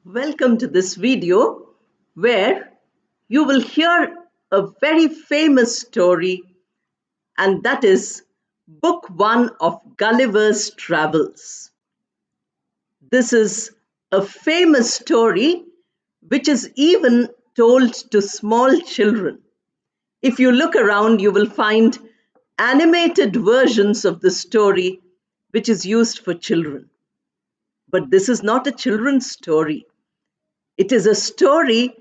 Welcome to this video where you will hear a very famous story, and that is Book 1 of Gulliver's Travels. This is a famous story which is even told to small children. If you look around, you will find animated versions of the story which is used for children. But this is not a children's story. It is a story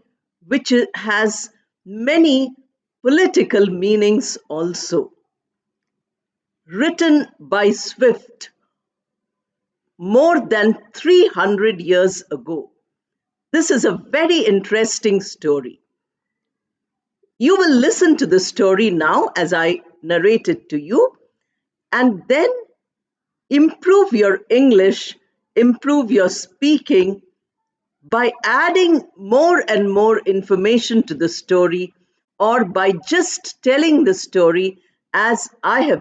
which has many political meanings also. Written by Swift more than 300 years ago. This is a very interesting story. You will listen to the story now as I narrate it to you, and then improve your English, improve your speaking by adding more and more information to the story, or by just telling the story as I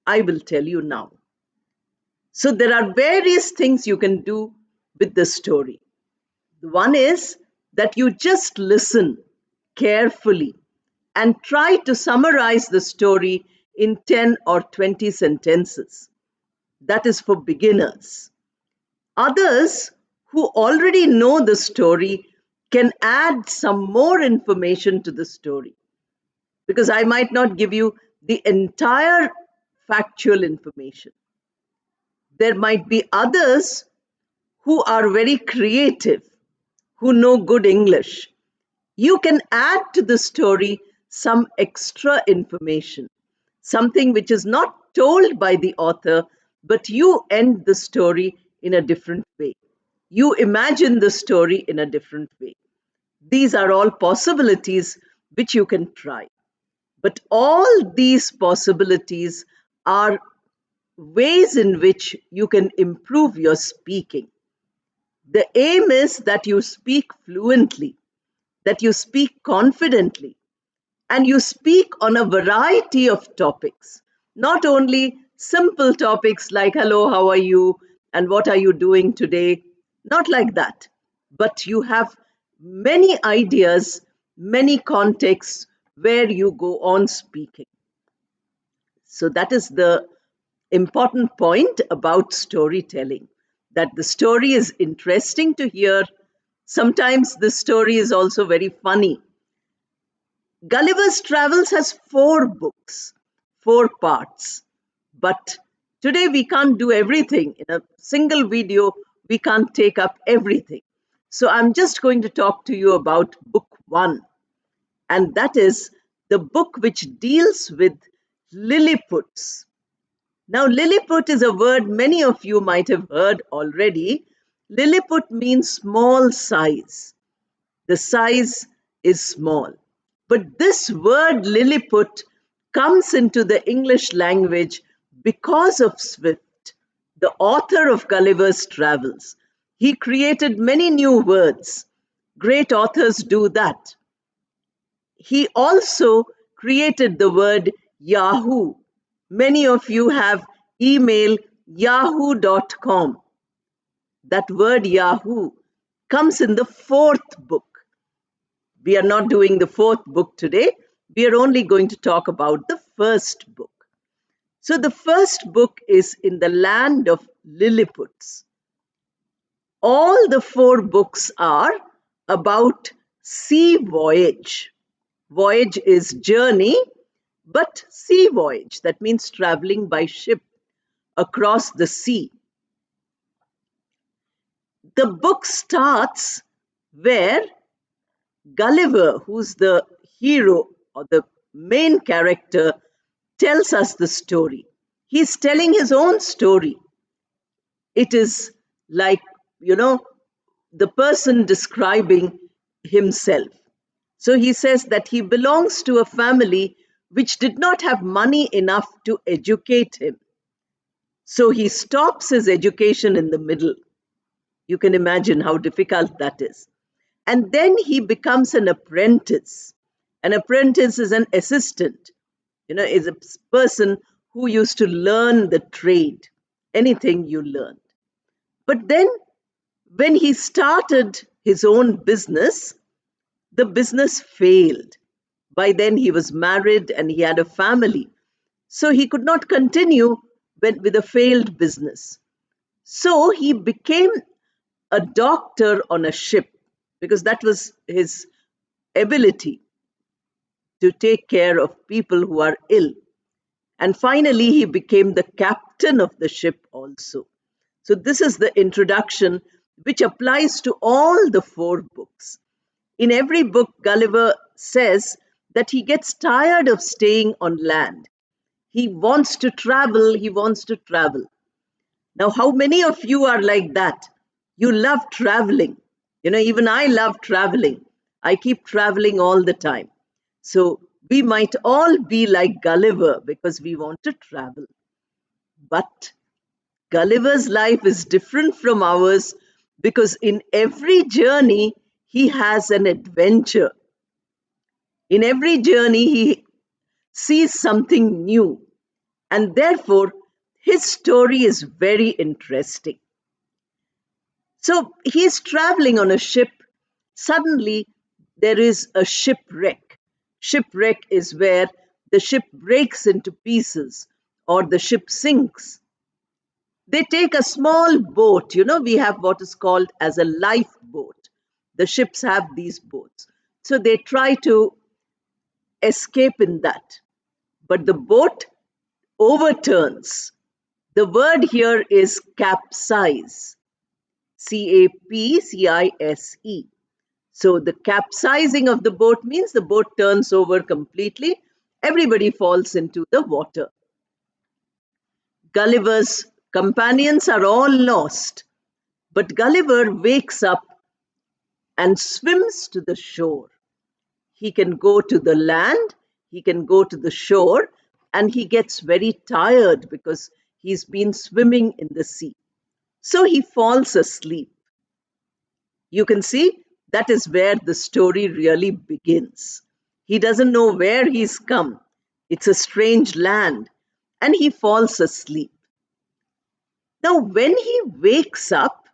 will tell you now. So there are various things you can do with the story. One is that you just listen carefully and try to summarize the story in 10 or 20 sentences. That is for beginners. Others who already know the story can add some more information to the story, because I might not give you the entire factual information. There might be others who are very creative, who know good English. You can add to the story some extra information, something which is not told by the author, but you end the story in a different way. You imagine the story in a different way. These are all possibilities which you can try. But all these possibilities are ways in which you can improve your speaking. The aim is that you speak fluently, that you speak confidently, and you speak on a variety of topics, not only simple topics like hello, how are you, and what are you doing today, not like that, but you have many ideas, many contexts where you go on speaking. So that is the important point about storytelling, that the story is interesting to hear. Sometimes the story is also very funny. Gulliver's Travels has 4 books, 4 parts. But today we can't do everything. In a single video, we can't take up everything. So I'm just going to talk to you about book 1. And that is the book which deals with Lilliputs. Now, Lilliput is a word many of you might have heard already. Lilliput means small size. The size is small. But this word Lilliput comes into the English language because of Swift, the author of Gulliver's Travels. He created many new words. Great authors do that. He also created the word Yahoo. Many of you have email yahoo.com. That word Yahoo comes in the 4th book. We are not doing the 4th book today. We are only going to talk about the 1st book. So the 1st book is in the land of Lilliputs. All the 4 books are about sea voyage. Voyage is journey, but sea voyage, that means traveling by ship across the sea. The book starts where Gulliver, who's the hero or the main character, tells us the story. He's telling his own story. It is like, the person describing himself. So he says that he belongs to a family which did not have money enough to educate him. So he stops his education in the middle. You can imagine how difficult that is. And then he becomes an apprentice. An apprentice is an assistant, is a person who used to learn the trade, anything you learned. But then when he started his own business, the business failed. By then, he was married and he had a family. So he could not continue with a failed business. So he became a doctor on a ship because that was his ability to take care of people who are ill. And finally, he became the captain of the ship also. So, this is the introduction which applies to all the four books. In every book, Gulliver says that he gets tired of staying on land. He wants to travel, he wants to travel. Now, how many of you are like that? You love traveling. Even I love traveling. I keep traveling all the time. So, we might all be like Gulliver because we want to travel. But Gulliver's life is different from ours because in every journey, he has an adventure. In every journey, he sees something new. And therefore, his story is very interesting. So he's traveling on a ship. Suddenly, there is a shipwreck. Shipwreck is where the ship breaks into pieces or the ship sinks. They take a small boat. We have what is called as a lifeboat. The ships have these boats. So they try to escape in that. But the boat overturns. The word here is capsize. Capcize. So the capsizing of the boat means the boat turns over completely. Everybody falls into the water. Gulliver's companions are all lost. But Gulliver wakes up and swims to the shore. He can go to the land, he can go to the shore, and he gets very tired because he's been swimming in the sea. So he falls asleep. You can see that is where the story really begins. He doesn't know where he's come. It's a strange land, and he falls asleep. Now, when he wakes up,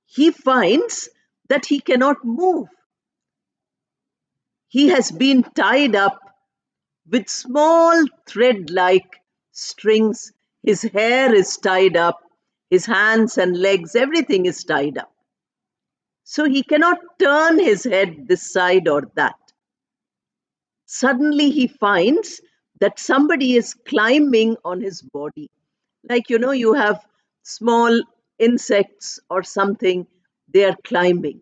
he finds that he cannot move. He has been tied up with small thread like strings. His hair is tied up, his hands and legs, everything is tied up. So he cannot turn his head this side or that. Suddenly he finds that somebody is climbing on his body. Like, you have small insects or something, they are climbing.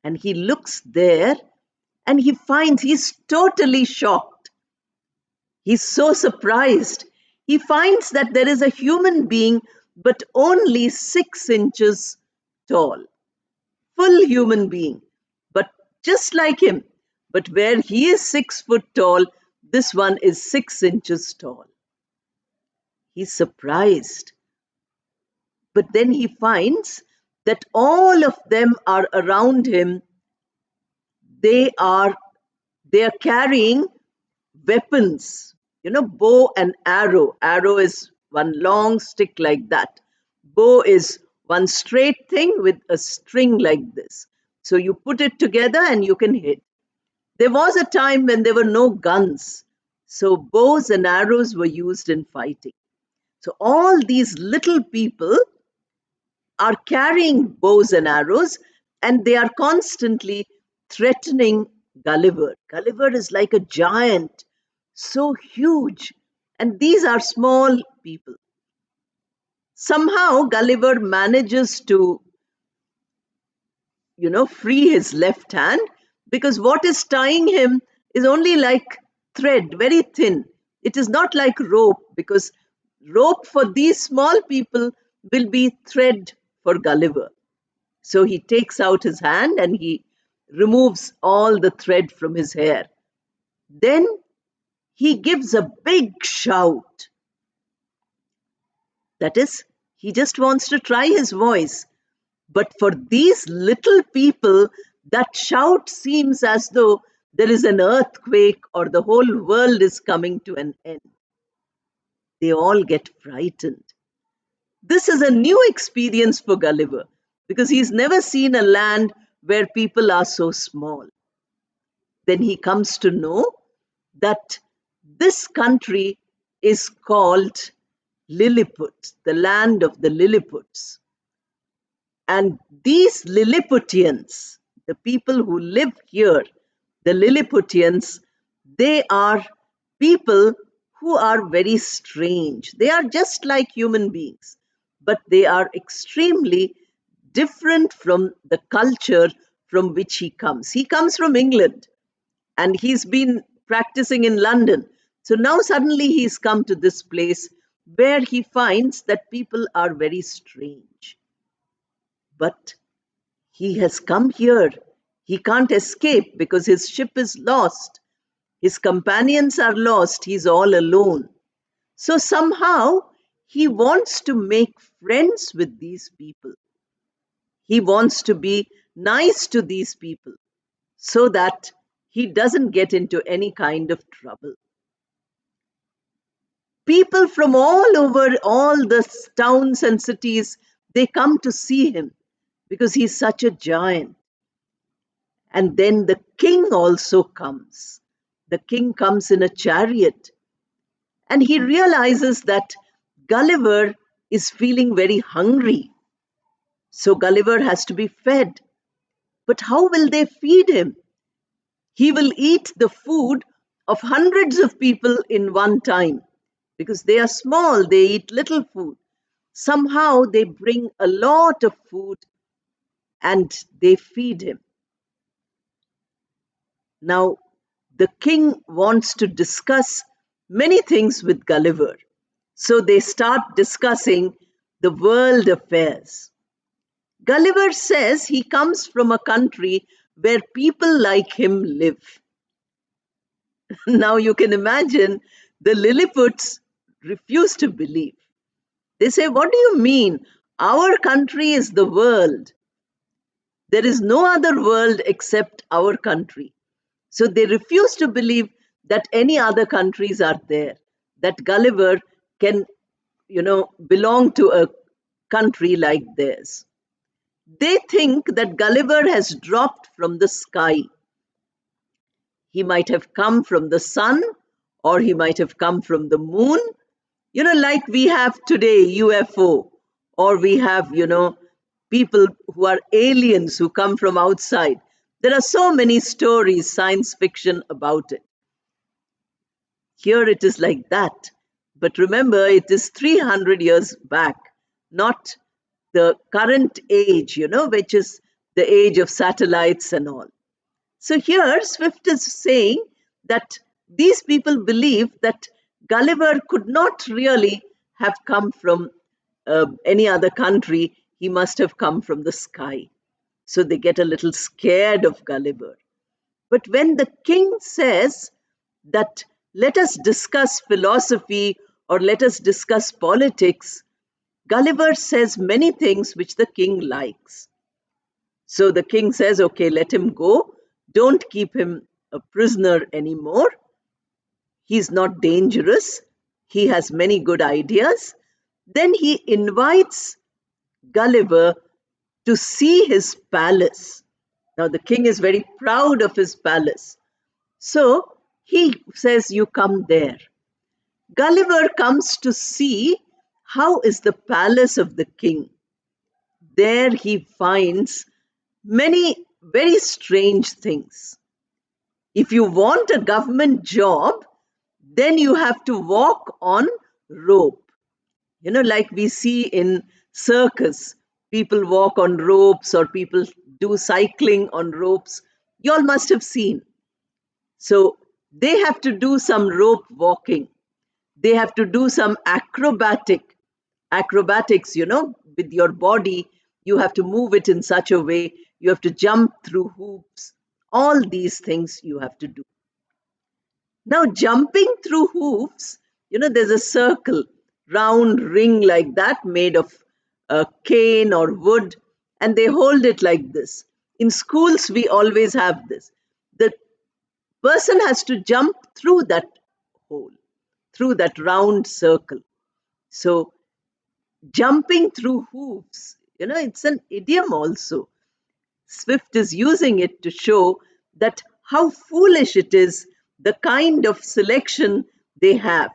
And he looks there and he finds he's totally shocked. He's so surprised. He finds that there is a human being, but only 6 inches tall. Full human being, but just like him. But where he is 6 foot tall, this one is 6 inches tall. He's surprised. But then he finds that all of them are around him. They are carrying weapons, bow and arrow. Arrow is one long stick like that. Bow is one straight thing with a string like this. So you put it together and you can hit. There was a time when there were no guns. So bows and arrows were used in fighting. So all these little people are carrying bows and arrows and they are constantly threatening Gulliver. Gulliver is like a giant, so huge, and these are small people. Somehow Gulliver manages to, free his left hand because what is tying him is only like thread, very thin. It is not like rope because rope for these small people will be thread for Gulliver. So he takes out his hand and he removes all the thread from his hair. Then he gives a big shout. That is, he just wants to try his voice. But for these little people, that shout seems as though there is an earthquake or the whole world is coming to an end. They all get frightened. This is a new experience for Gulliver because he's never seen a land where people are so small. Then he comes to know that this country is called Lilliput, the land of the Lilliputs. And these Lilliputians, the people who live here, the Lilliputians, they are people who are very strange. They are just like human beings, but they are extremely different from the culture from which he comes. He comes from England and he's been practicing in London. So now suddenly he's come to this place where he finds that people are very strange. But he has come here. He can't escape because his ship is lost. His companions are lost. He's all alone. So somehow he wants to make friends with these people. He wants to be nice to these people so that he doesn't get into any kind of trouble. People from all over, all the towns and cities, they come to see him because he's such a giant. And then the king also comes. The king comes in a chariot and he realizes that Gulliver is feeling very hungry. So Gulliver has to be fed. But how will they feed him? He will eat the food of hundreds of people in one time because they are small, they eat little food. Somehow they bring a lot of food and they feed him. Now, the king wants to discuss many things with Gulliver. So they start discussing the world affairs. Gulliver says he comes from a country where people like him live. Now you can imagine the Lilliputs refuse to believe. They say, "What do you mean? Our country is the world. There is no other world except our country." So they refuse to believe that any other countries are there, that Gulliver can, belong to a country like theirs. They think that Gulliver has dropped from the sky. He might have come from the sun, or he might have come from the moon, like we have today, UFO, or we have, people who are aliens who come from outside. There are so many stories, science fiction about it. Here it is like that. But remember, it is 300 years back, not the current age, which is the age of satellites and all. So here Swift is saying that these people believe that Gulliver could not really have come from any other country. He must have come from the sky. So they get a little scared of Gulliver. But when the king says that let us discuss philosophy or let us discuss politics, Gulliver says many things which the king likes. So the king says, okay, let him go. Don't keep him a prisoner anymore. He's not dangerous. He has many good ideas. Then he invites Gulliver to see his palace. Now, the king is very proud of his palace. So he says, you come there. Gulliver comes to see how is the palace of the king. There he finds many very strange things. If you want a government job, then you have to walk on rope. Like we see in circus, people walk on ropes or people do cycling on ropes. You all must have seen. So they have to do some rope walking. They have to do some acrobatics, with your body. You have to move it in such a way. You have to jump through hoops. All these things you have to do. Now, jumping through hoops, there's a circle, round ring like that made of a cane or wood, and they hold it like this. In schools, we always have this. The person has to jump through that hole, through that round circle. So jumping through hoops. It's an idiom also. Swift is using it to show that how foolish it is, the kind of selection they have,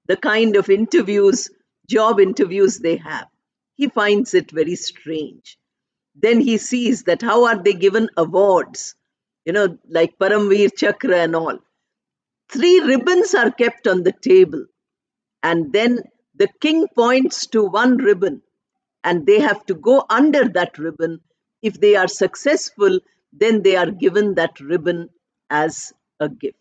the kind of interviews, job interviews they have. He finds it very strange. Then he sees that how are they given awards, like Paramveer Chakra and all. 3 ribbons are kept on the table, and then the king points to one ribbon, and they have to go under that ribbon. If they are successful, then they are given that ribbon as a gift.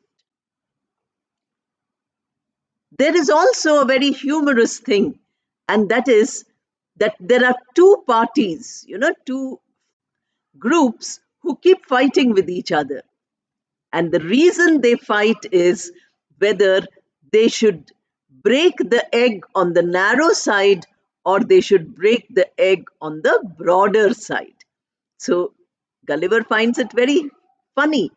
There is also a very humorous thing, and that is that there are two parties, two groups who keep fighting with each other. And the reason they fight is whether they should break the egg on the narrow side or they should break the egg on the broader side. So Gulliver finds it very funny.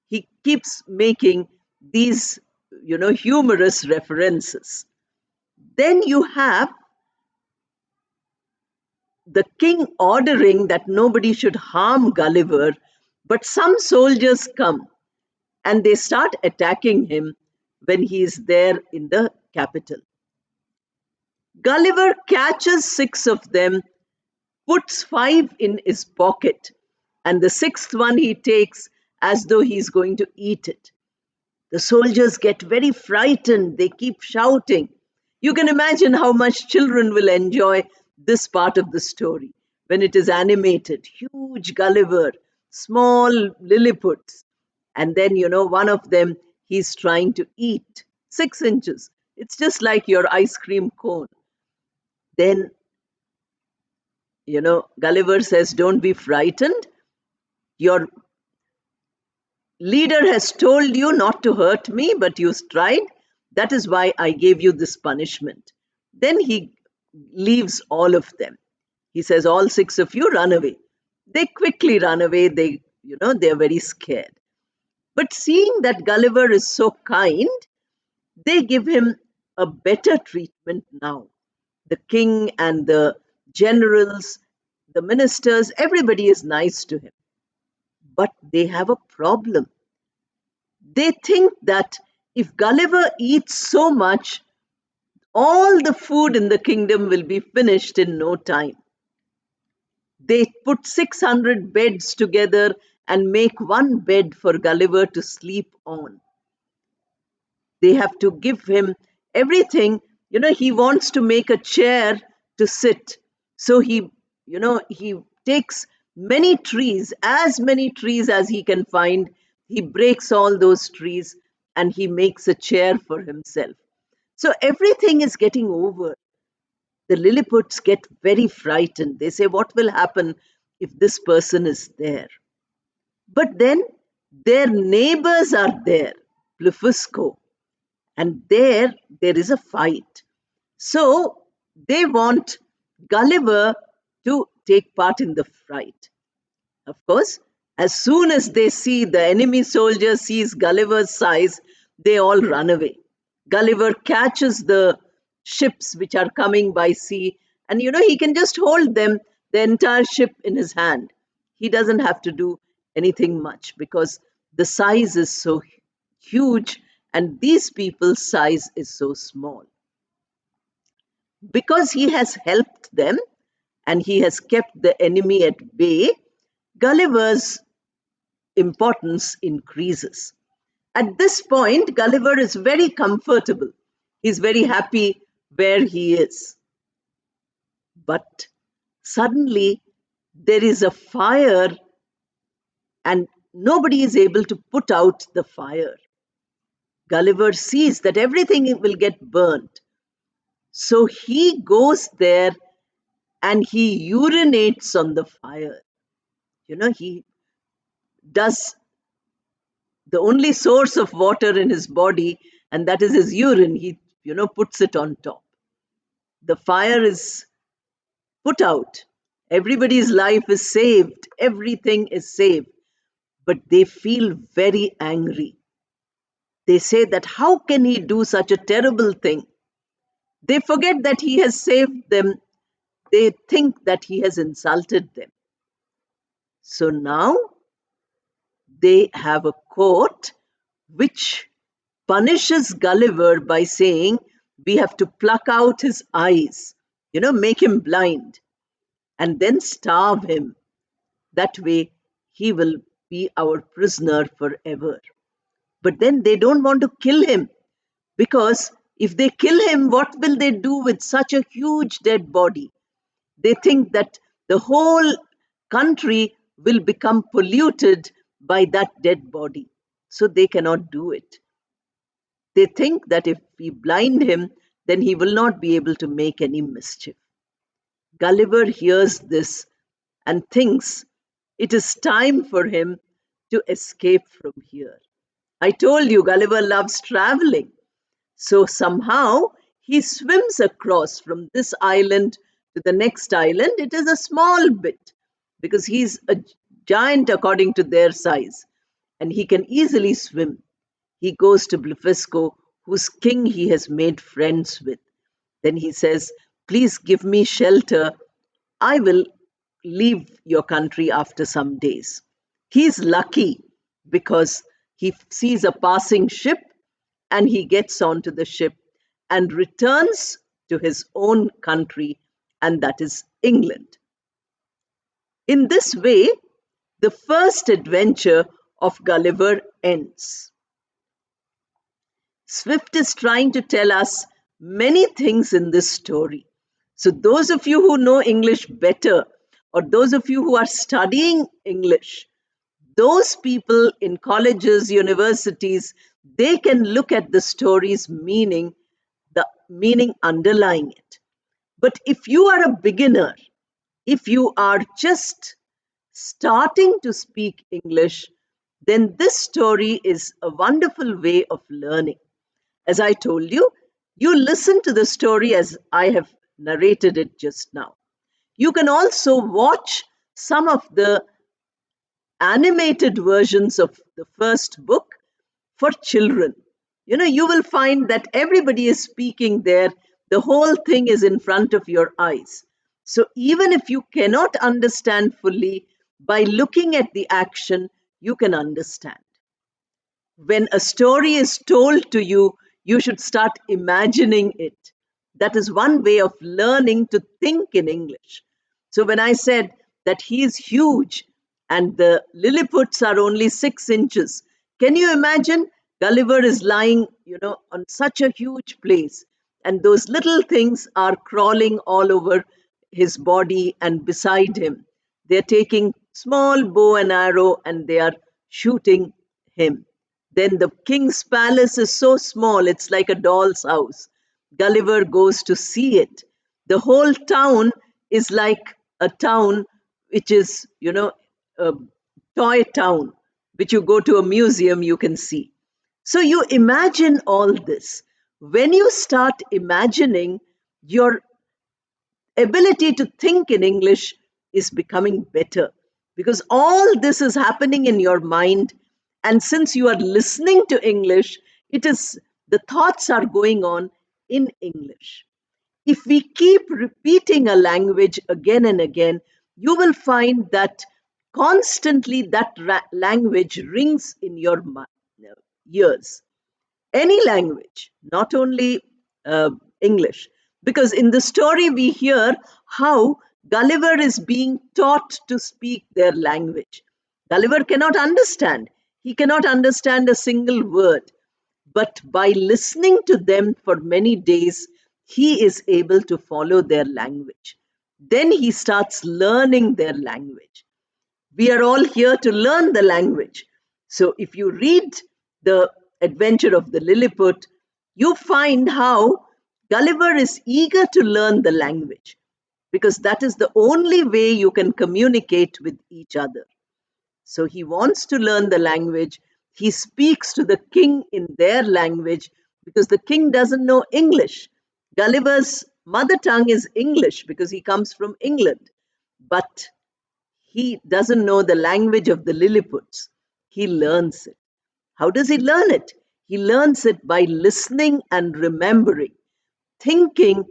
He keeps making these, humorous references. Then you have the king ordering that nobody should harm Gulliver, but some soldiers come and they start attacking him when he is there in the capital. Gulliver catches 6 of them, puts 5 in his pocket, and the 6th one he takes as though he's going to eat it. The soldiers get very frightened. They keep shouting. You can imagine how much children will enjoy this part of the story when it is animated. Huge Gulliver, small Lilliputs. And then, one of them he's trying to eat. 6 inches. It's just like your ice cream cone. Then, Gulliver says, "Don't be frightened. Your leader has told you not to hurt me, but you tried. That is why I gave you this punishment." Then he leaves all of them. He says, "All 6 of you run away." They quickly run away. They're very scared. But seeing that Gulliver is so kind, they give him a better treatment now. The king and the generals, the ministers, everybody is nice to him. But they have a problem. They think that if Gulliver eats so much, all the food in the kingdom will be finished in no time. They put 600 beds together and make one bed for Gulliver to sleep on. They have to give him everything. He wants to make a chair to sit. So he takes as many trees as he can find. He breaks all those trees and he makes a chair for himself. So everything is getting over. The Lilliputs get very frightened. They say, what will happen if this person is there? But then their neighbors are there, Blefusco, and there is a fight. So they want Gulliver to take part in the fight. Of course, as soon as they see the enemy soldier sees Gulliver's size, they all run away. Gulliver catches the ships which are coming by sea, and he can just hold them, the entire ship, in his hand. He doesn't have to do anything much because the size is so huge and these people's size is so small. Because he has helped them and he has kept the enemy at bay, Gulliver's importance increases. At this point, Gulliver is very comfortable. He's very happy where he is. But suddenly, there is a fire and nobody is able to put out the fire. Gulliver sees that everything will get burnt. So he goes there and he urinates on the fire. He does the only source of water in his body, and that is his urine. He, puts it on top. The fire is put out. Everybody's life is saved. Everything is saved. But they feel very angry. They say that how can he do such a terrible thing? They forget that he has saved them they think that he has insulted them. So now they have a court which punishes Gulliver by saying, we have to pluck out his eyes, make him blind, and then starve him. That way, he will be our prisoner forever. But then they don't want to kill him, because if they kill him, what will they do with such a huge dead body? They think that the whole country will become polluted by that dead body. So they cannot do it. They think that if we blind him, then he will not be able to make any mischief. Gulliver hears this and thinks it is time for him to escape from here. I told you Gulliver loves traveling. So somehow he swims across from this island to the next island. It is a small bit because he's a giant according to their size and he can easily swim. He goes to Blefusco, whose king he has made friends with. Then he says, please give me shelter. I will leave your country after some days. He's lucky because he sees a passing ship and he gets onto the ship and returns to his own country, and that is England. In this way, the first adventure of Gulliver ends. Swift is trying to tell us many things in this story. So, those of you who know English better, or those of you who are studying English, those people in colleges, universities, they can look at the story's meaning, the meaning underlying it. But if you are a beginner, if you are just starting to speak English, then this story is a wonderful way of learning. As I told you, you listen to the story as I have narrated it just now. You can also watch some of the animated versions of the first book for children. You will find that everybody is speaking there. The whole thing is in front of your eyes. So even if you cannot understand fully, by looking at the action, you can understand. When a story is told to you, you should start imagining it. That is one way of learning to think in English. So when I said that he is huge and the Lilliputs are only 6 inches, can you imagine? Gulliver is lying, on such a huge place, and those little things are crawling all over his body and beside him. They're taking small bow and arrow and they are shooting him. Then the king's palace is so small, it's like a doll's house. Gulliver goes to see it. The whole town is like a town which is, a toy town, which you go to a museum, you can see. So you imagine all this. When you start imagining, your ability to think in English is becoming better because all this is happening in your mind. And since you are listening to English, it is the thoughts are going on in English. If we keep repeating a language again and again, you will find that constantly that language rings in your ears. Any language, not only English. Because in the story, we hear how Gulliver is being taught to speak their language. Gulliver cannot understand. He cannot understand a single word. But by listening to them for many days, he is able to follow their language. Then he starts learning their language. We are all here to learn the language. So if you read the adventure of the Lilliput, you find how Gulliver is eager to learn the language because that is the only way you can communicate with each other. So he wants to learn the language. He speaks to the king in their language because the king doesn't know English. Gulliver's mother tongue is English because he comes from England. But he doesn't know the language of the Lilliputs. He learns it. How does he learn it? He learns it by listening and remembering. Thinking,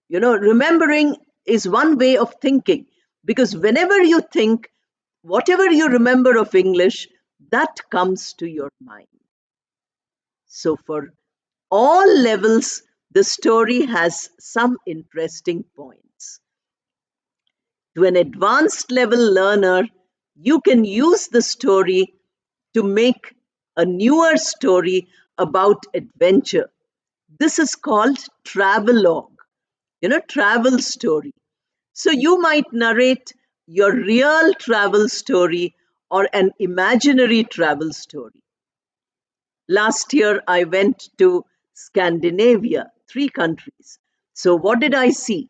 remembering is one way of thinking, because whenever you think, whatever you remember of English, that comes to your mind. So, for all levels, the story has some interesting points. To an advanced level learner, you can use the story to make a newer story about adventure. This is called travelogue, travel story. So you might narrate your real travel story or an imaginary travel story. Last year, I went to Scandinavia, 3 countries. So, what did I see?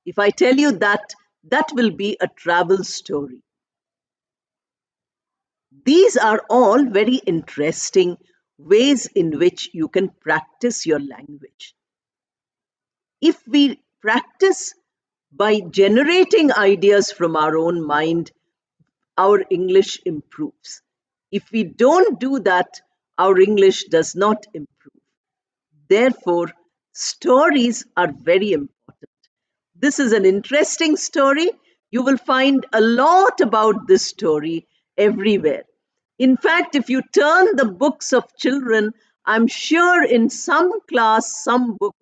If I tell you that, that will be a travel story. These are all very interesting ways in which you can practice your language. If we practice by generating ideas from our own mind, our English improves. If we don't do that, our English does not improve. Therefore, stories are very important. This is an interesting story. You will find a lot about this story everywhere. In fact, if you turn the books of children, I'm sure in some class, some book,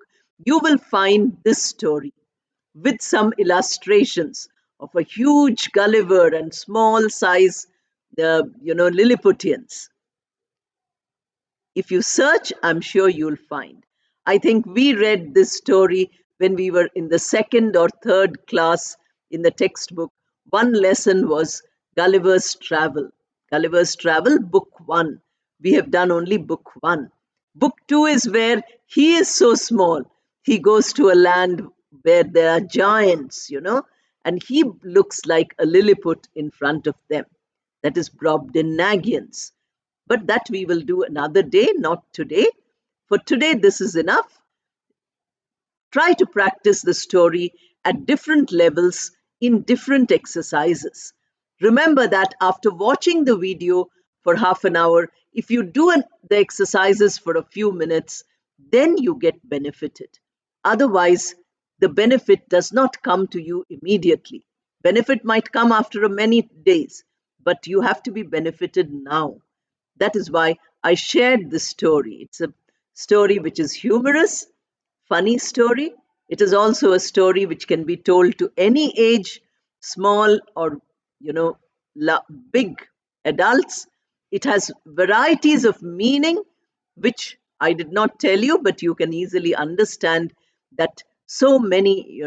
you will find this story with some illustrations of a huge Gulliver and small size, Lilliputians. If you search, I'm sure you'll find. I think we read this story when we were in the second or third class in the textbook. One lesson was Gulliver's Travel. Gulliver's Travel, Book 1. We have done only Book 1. Book 2 is where he is so small. He goes to a land where there are giants, and he looks like a Lilliput in front of them. That is Brobdingnagians. But that we will do another day, not today. For today, this is enough. Try to practice the story at different levels in different exercises. Remember that after watching the video for half an hour, if you do the exercises for a few minutes, then you get benefited. Otherwise, the benefit does not come to you immediately. Benefit might come after many days, but you have to be benefited now. That is why I shared this story. It's a story which is humorous, funny story. It is also a story which can be told to any age, small or, you know, big adults. It has varieties of meaning, which I did not tell you, but you can easily understand that so many,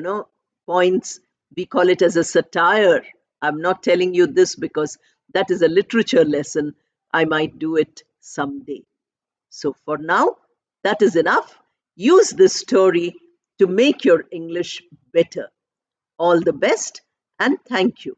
points. We call it as a satire. I'm not telling you this because that is a literature lesson. I might do it someday. So for now, that is enough. Use this story to make your English better. All the best and thank you.